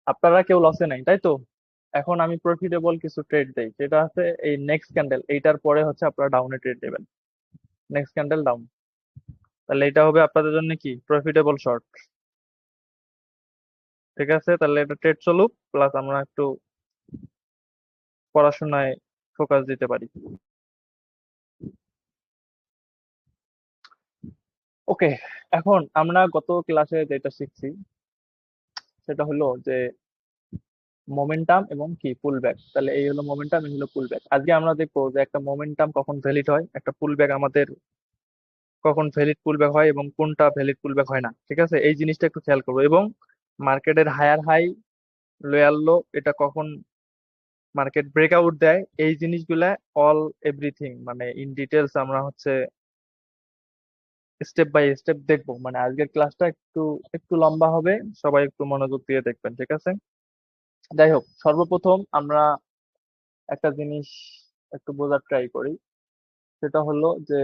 আপনারা কেউ লসে নাই, তাই তো? এখন আমি প্রফিটেবল কিছু ট্রেড দেই, যেটা আছে এই নেক্সট ক্যান্ডেল, এইটার পরে হচ্ছে আপনারা ডাউনে ট্রেড দেবেন। নেক্সট ক্যান্ডেল ডাউন, তাহলে এটা হবে আপনাদের জন্য কি প্রফিটেবল শর্ট। ঠিক আছে, তাহলে এটা ট্রেড চলুক, প্লাস আমরা একটু পড়াশোনায় ফোকাস দিতে পারি। ওকে, এখন আমরা গত ক্লাসে যেটা শিখছি সেটা হলো যে মোমেন্টাম এবং কি পুল ব্যাক। তাহলে এই হলো মোমেন্টাম, এই হলো পুল ব্যাক। আজকে আমরা দেখবো যে একটা মোমেন্টাম কখন ভ্যালিড হয়, একটা পুল ব্যাক আমাদের কখন ভ্যালিড পুল ব্যাক হয়, এবং কোনটা ভ্যালিড পুল ব্যাক হয় না। ঠিক আছে, এই জিনিসটা একটু খেয়াল করবো। এবং মার্কেটের হায়ার হাই, লোয়ার লো, এটা কখন মার্কেট ব্রেকআউট দেয়, এই জিনিসগুলা অল এভরিথিং মানে ইন ডিটেলস আমরা হচ্ছে স্টেপ বাই স্টেপ দেখবো। মানে আজকের ক্লাসটা একটু একটু লম্বা হবে, সবাই একটু মনোযোগ দিয়ে দেখবেন, ঠিক আছে? যাই হোক, সর্বপ্রথম আমরা একটা জিনিস একটু বোঝার ট্রাই করি। সেটা হলো যে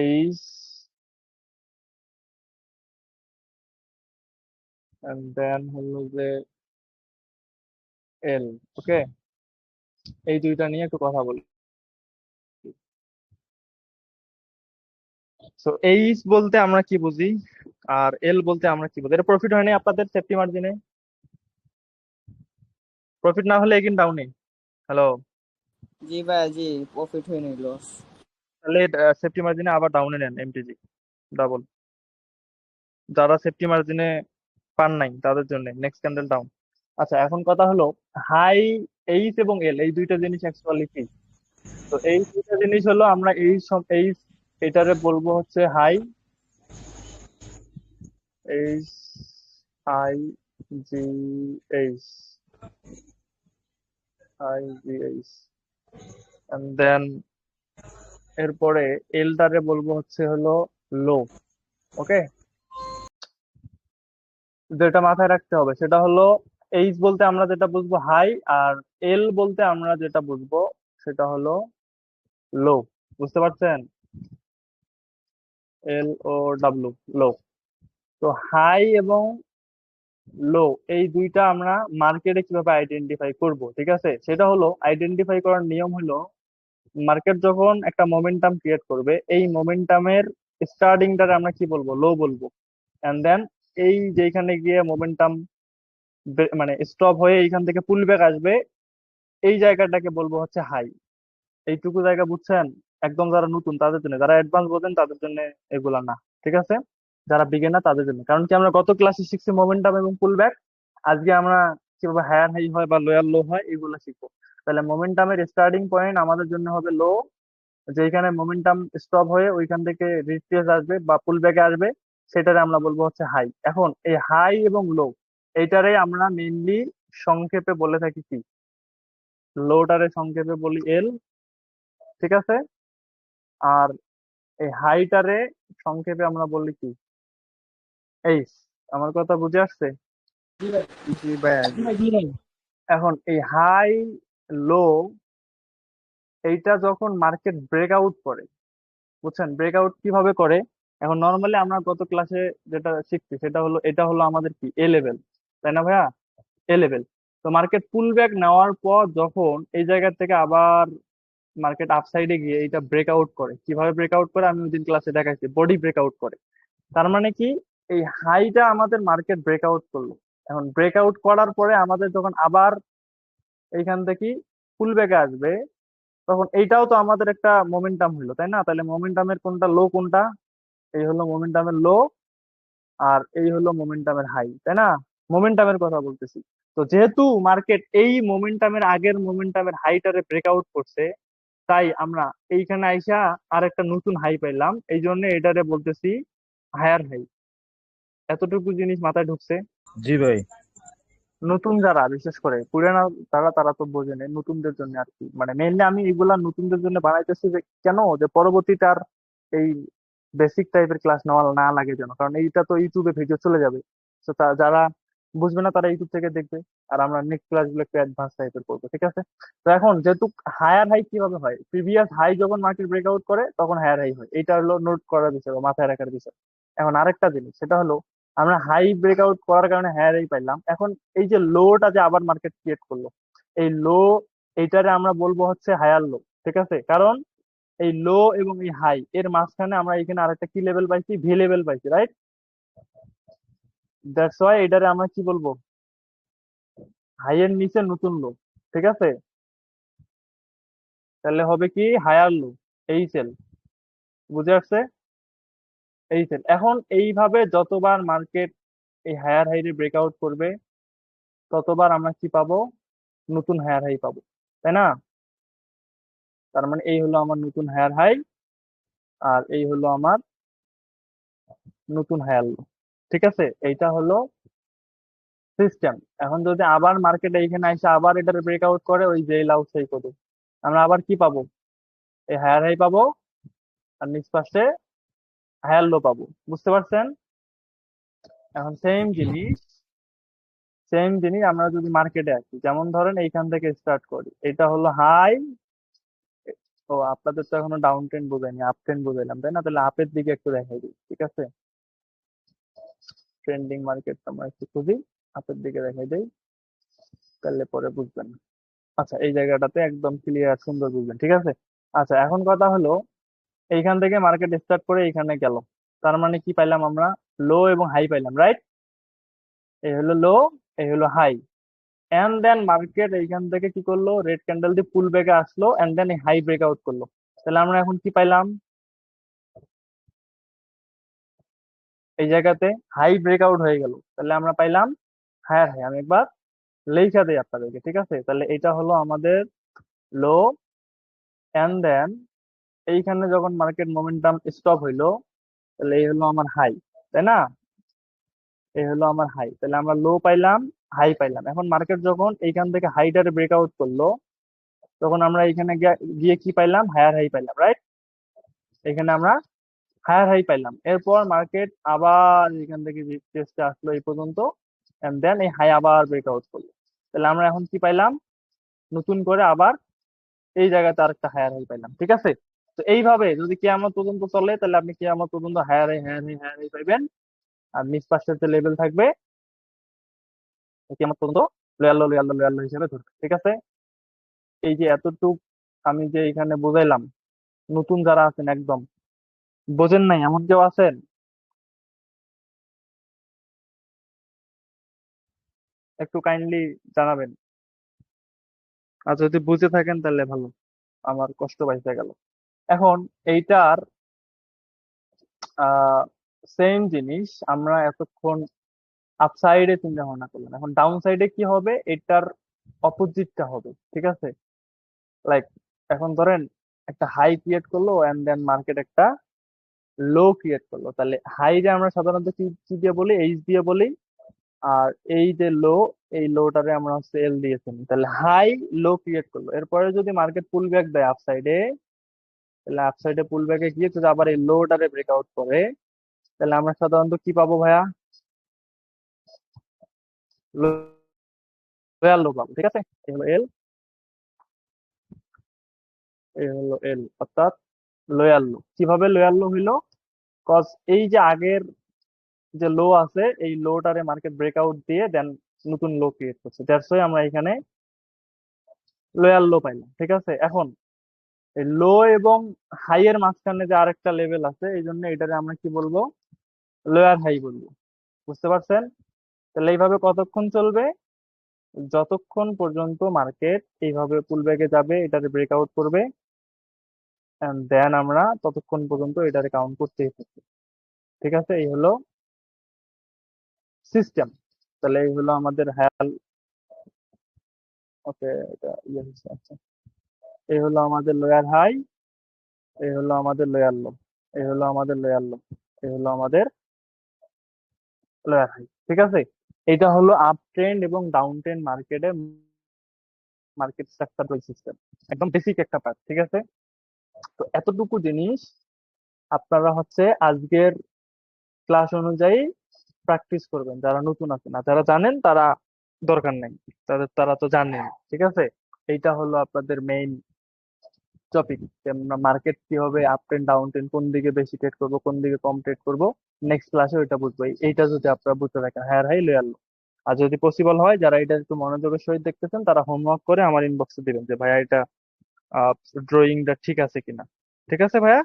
এইচ এন্ড দেন হলো যে এল। ওকে, এই দুইটা নিয়ে একটু কথা বলি। সো এইচ বলতে আমরা কি বুঝি, আর এল বলতে আমরা কি বুঝি? এটা প্রফিট হয়নি আপনাদের সেফটি মার্জিনে? প্রফিট না হলে এগিন ডাউনে। হ্যালো? জি ভাইয়া, জি প্রফিট হয়নি, লস। তাহলে সেফটি মার্জিনে আবার ডাউনে নেন এমটিজি ডাবল। যারা সেফটি মার্জিনে পান নাই তাদের জন্য নেক্সট ক্যান্ডেল ডাউন। আচ্ছা, এখন কথা হলো হাই এইচ এবং এল, এই দুইটা জিনিস অ্যাকচুয়ালি কি? তো এই দুইটা জিনিস হলো আমরা এই এটারে বলবো হচ্ছে high, H I G H, I G H, and then এরপরে এলটারে বলবো হচ্ছে হলো লো। ওকে, যেটা মাথায় রাখতে হবে সেটা হলো এইচ বলতে আমরা যেটা বুঝবো হাই, আর এল বলতে আমরা যেটা বুঝবো সেটা হলো লো। বুঝতে পারছেন? এল ও ডাব্লু, লো। তো হাই এবং লো, এই দুইটা আমরা মার্কেটে কিভাবে আইডেন্টিফাই করব, ঠিক আছে? সেটা হলো আইডেন্টিফাই করার নিয়ম হলো মার্কেট যখন একটা মোমেন্টাম ক্রিয়েট করবে, এই মোমেন্টামের স্টার্টিংটারে আমরা কি বলবো, লো বলবো। এন্ড দেন এই যেখানে গিয়ে মোমেন্টাম মানে স্টপ হয়ে এইখান থেকে পুল ব্যাক আসবে, এই জায়গাটাকে বলবো হচ্ছে হাই। এইটুকু জায়গা বুঝছেন? একদম যারা নতুন তাদের জন্য, যারা অ্যাডভান্স বোঝেন তাদের জন্য এগুলা না, ঠিক আছে? যারা বিগিনার তাদের জন্য। কারণ কি, আমরা গত ক্লাসে শিখছি মোমেন্টাম এবং পুল ব্যাক, আজকে আমরা কিভাবে হায়ার হাই হয় বা লোয়ার লো হয় এগুলো শিখবো। তাহলে মোমেন্টামের স্টার্টিং পয়েন্ট আমাদের জন্য হবে লো, যেখানে মোমেন্টাম স্টপ হয়ে ওইখান থেকে রিট্রেস আসবে বা পুল ব্যাকে আসবে, সেটারে আমরা বলবো হচ্ছে হাই। এখন এই হাই এবং লো, এইটারে আমরা মেইনলি সংক্ষেপে বলে থাকি কি, লোটারে সংক্ষেপে বলি এল, ঠিক আছে? আর এই হাইটারে সংক্ষেপে আমরা বলি কি, এইচ। আমার কথা বুঝে আসছে? জি ভাইয়া, জি। এখন এই হাই, লো, এইটা যখন মার্কেট ব্রেকআউট করে, বুঝছেন ব্রেকআউট কিভাবে করে? এখন নর্মালি আমরা গত ক্লাসে যেটা শিখছি সেটা হলো, এটা হলো আমাদের কি এ লেভেল, তাই না ভাইয়া? এ লেভেল। তো মার্কেট পুল ব্যাক নেওয়ার পর যখন এই জায়গা থেকে আবার মার্কেট আপসাইডে গিয়ে এটা ব্রেকআউট করে, কিভাবে ব্রেকআউট করে আমি ওই দিন ক্লাসে দেখাইছি, বডি ব্রেকআউট করে। তার মানে কি, এই হাইটা আমাদের মার্কেট ব্রেকআউট করলো। এখন ব্রেকআউট করার পরে আমাদের যখন আবার এইখান থেকে পুল ব্যাকে আসবে, তখন এইটাও তো আমাদের একটা মোমেন্টাম হলো, তাই না? তাহলে মোমেন্টামের কোনটা লো, কোনটা? এই হলো মোমেন্টামের লো, আর এই হলো মোমেন্টামের হাই, তাই না? মোমেন্টামের কথা বলতেছি। তো যেহেতু মার্কেট এই মোমেন্টামের আগের মোমেন্টামের হাইটারে ব্রেকআউট করছে, তাই আমরা এইখানে আইসা আর একটা নতুন হাই পাইলাম, এই জন্য এটারে বলতেছি হায়ার হাই। এতটুকু জিনিস মাথায় ঢুকছে? জি ভাই। নতুন যারা, বিশেষ করে পুরানা তারা তারা তো বোঝে না, নতুনদের জন্য আর কি। মানে মেইনলি আমি এগুলা নতুনদের জন্য বানাইতেছি, যে কেন, যে পরবর্তীতে আর এই বেসিক টাইপের ক্লাস নেওয়া না লাগে যেন, কারণ এইটা তো ইউটিউবে ভিডিও চলে যাবে। তো যারা বুঝবে না তারা ইউটিউব থেকে দেখবে, আর আমরা নেক্সট ক্লাস গুলো একটু অ্যাডভান্স টাইপের করবো, ঠিক আছে? তো এখন যেহেতু হায়ার হাই কিভাবে হয়, প্রিভিয়াস হাই যখন মার্কেট ব্রেকআউট করে তখন হায়ার হাই হয়, এটা হলো নোট করার বিষয় বা মাথায় রাখার বিষয়। এখন আরেকটা জিনিস সেটা হলো আমরা হাই ব্রেকআউট করার কারণে হায়ার হাই পাইলাম। এখন এই যে লোটা যে আবার মার্কেট ক্রিয়েট করলো, এই লো, এইটারে আমরা বলবো হচ্ছে হায়ার লো। ঠিক আছে, কারণ এই লো এবং এই হাই এর মাঝখানে আমরা এখানে আরেকটা কি লেভেল পাইছি, ভি লেভেল পাইছি, রাইট? দ্যাটস ওয়াই এটারে আমরা কি বলবো, হাই এর নিচে নতুন লো। ঠিক আছে, তাহলে হবে কি হায়ার লো, এই সেল। বুঝে আসছে? এই সেল। এখন এইভাবে যতবার মার্কেট এই হায়ার হাই ব্রেকআউট করবে, ততবার আমরা কি পাবো, নতুন হায়ার হাই পাবো, তাই না? তার মানে এই হলো আমার নতুন হায়ার হাই, আর এই হলো আমার নতুন হায়ার লো। ঠিক আছে, এইটা হলো সিস্টেম। এখন যদি আবার মার্কেট এইখানে এসে আবার এটার ব্রেকআউট করে, ওই যে লাউ সেই করে, আমরা আবার কি পাবো, এই হায়ার হাই পাবো, আর নিচ পাশে হায়ার লো পাবো। বুঝতে পারছেন? এখন সেম জিনিস আমরা যদি মার্কেটে আসি, যেমন ধরেন এইখান থেকে স্টার্ট করি, এটা হলো হাই। ও, আপনাদের তো এখনো ডাউন ট্রেন্ড বোঝাইনি, আপ ট্রেন্ড বোঝাইলাম, তাই না? তাহলে আপের দিকে একটু দেখাই দিই, ঠিক আছে? ট্রেন্ডিং মার্কেট আমরা একটু খুঁজি, আপের দিকে দেখাই দিই, তাহলে পরে বুঝবেন। আচ্ছা, এই জায়গাটাতে একদম ক্লিয়ার সুন্দর বুঝবেন, ঠিক আছে? আচ্ছা, এখন কথা হলো, এইখান থেকে মার্কেট স্টার্ট করে এইখানে গেল, তার মানে কি পাইলাম আমরা, লো এবং হাই পাইলাম, রাইট? এই হলো লো, এই হলো হাই। এন্ড দেন মার্কেট এইখান থেকে কি করলো, রেড ক্যান্ডেল দিয়ে পুল ব্যাকে আসলো, এন্ড দেন এই হাই ব্রেকআউট করলো। তাহলে আমরা এখন কি পাইলাম, এই জায়গাতে হাই ব্রেকআউট হয়ে গেল, তাহলে আমরা পাইলাম হায়ার হাই। আমি একবার লেখা দিই আপনাদেরকে, ঠিক আছে? তাহলে এটা হলো আমাদের লো, এন্ড দেন এইখানে যখন মার্কেট মোমেন্টাম স্টপ হইলো, তাহলে এই হলো আমার হাই, তাই না? এই হলো আমার হাই, তাহলে আমরা লো পাইলাম, হাই পাইলাম। এখন মার্কেট যখন এইখান থেকে হাইটারে ব্রেকআউট করলো, তখন আমরা এখানে গিয়ে কি পাইলাম, হায়ার হাই পাইলাম, রাইট? এখানে আমরা হায়ার হাই পাইলাম। এরপর মার্কেট আবার এখান থেকে টেস্টে আসলো এই পর্যন্ত, এন্ড দেন এই হাই আবার ব্রেকআউট করলো। তাহলে আমরা এখন কি পাইলাম, নতুন করে আবার এই জায়গাতে আরেকটা হায়ার হাই পাইলাম, ঠিক আছে? তো এইভাবে যদি কিয়ামত পর্যন্ত চলে, তাহলে আপনি কিয়ামত পর্যন্ত higher high higher high higher high পাইবেন। আর নিচ পাশের যে লেভেল থাকবে, কিয়ামত পর্যন্ত lower low lower low lower low হিসেবে ধরবে, ঠিক আছে? এই যে এতটুক আমি যে এখানে বুঝাইলাম, নতুন যারা আছেন একদম বোঝেন নাই এমন কেউ আছেন? একটু কাইন্ডলি জানাবেন। আর যদি বুঝে থাকেন তাহলে ভালো, আমার কষ্ট পাইতে গেল। এখন এইটার আহ সেম জিনিস আমরা এতক্ষণ আপসাইডে চিন্তা ভাবনা করলাম, এখন ডাউন সাইডে কি হবে, এটার অপোজিটটা হবে, ঠিক আছে? লাইক, এখন ধরেন একটা হাই ক্রিয়েট করলো, এন্ড দেন মার্কেট একটা লো ক্রিয়েট করলো, তাহলে হাই যে আমরা সাধারণত কি কি দিয়ে বলি, এইচ দিয়ে বলি। আর এই যে লো, এই লোটারে আমরা হচ্ছে এল দিয়েছি। তাহলে হাই লো ক্রিয়েট করলো, এরপরে যদি মার্কেট পুল ব্যাক দেয় আপসাইডে, তাহলে আপসাইডে পুল ব্যাকে গিয়ে যদি আবার এই লোটারে ব্রেকআউট করে, তাহলে আমরা সাধারণত কি পাবো ভাইয়া, লোয়ার লো পাবো, ঠিক আছে? এই হলো এল, এই হলো এল, অর্থাৎ লোয়ার লো। কিভাবে লোয়ার লো হইলো, কজ এই যে আগের যে লো আছে, এই লোটারে মার্কেট ব্রেকআউট দিয়ে দেন নতুন লো ক্রিয়েট করছে, দ্যাটস ওয়াই আমরা এখানে লোয়ার লো পাইলাম, ঠিক আছে? এখন এই লো এবং হাই এর মাঝখানে যে আরেকটা লেভেল আছে, এই জন্য এটারে আমরা কি বলবো, লোয়ার হাই বলবো। বুঝতে পারছেন? তাহলে এইভাবে কতক্ষণ চলবে, যতক্ষণ পর্যন্ত মার্কেট এইভাবে পুলব্যাকে যাবে, এটারে ব্রেকআউট করবে, এন্ড দেন আমরা ততক্ষণ পর্যন্ত এটারে কাউন্ট করতেই থাকবো, ঠিক আছে? এই হলো সিস্টেম। তাহলে এই হলো আমাদের হ্যাল, ওকে, এটা ইয়ে হচ্ছে, আচ্ছা। এই হলো আমাদের লোয়ার হাই, এই হলো আমাদের লোয়ার লো, এই হলো আমাদের লোয়ার লো, এই হলো আমাদের লোয়ার হাই, ঠিক আছে? এটা হলো আপ ট্রেন্ড এবং ডাউন ট্রেন্ড মার্কেটে মার্কেট স্ট্রাকচার সিস্টেম, একদম বেসিক একটা পার্ট, ঠিক আছে? তো এতটুকু জিনিস আপনারা হচ্ছে আজকের ক্লাস অনুযায়ী প্র্যাকটিস করবেন, যারা নতুন আছেন। আর যারা জানেন তারা দরকার নেই, তারা তো জানেন, ঠিক আছে? এইটা হলো আপনাদের মেইন টপিক, যে আমরা মার্কেট কি হবে, আপ ট্রেন্ড ডাউন ট্রেন্ড, কোন দিকে বেশি ট্রেড করব, কোন দিকে কম ট্রেড করব, নেক্সট ক্লাসে ওইটা বুঝবো। এইটা যদি আপনারা বুঝতে থাকেন, হ্যাঁ ভাই লই আনলো। আর যদি পসিবল হয়, যারা এটা একটু মনোযোগের সহিত দেখতেছেন তারা হোমওয়ার্ক করে আমার ইনবক্সে দিবেন যে ভাইয়া এটা ড্রয়িংটা ঠিক আছে কিনা। ঠিক আছে ভাইয়া?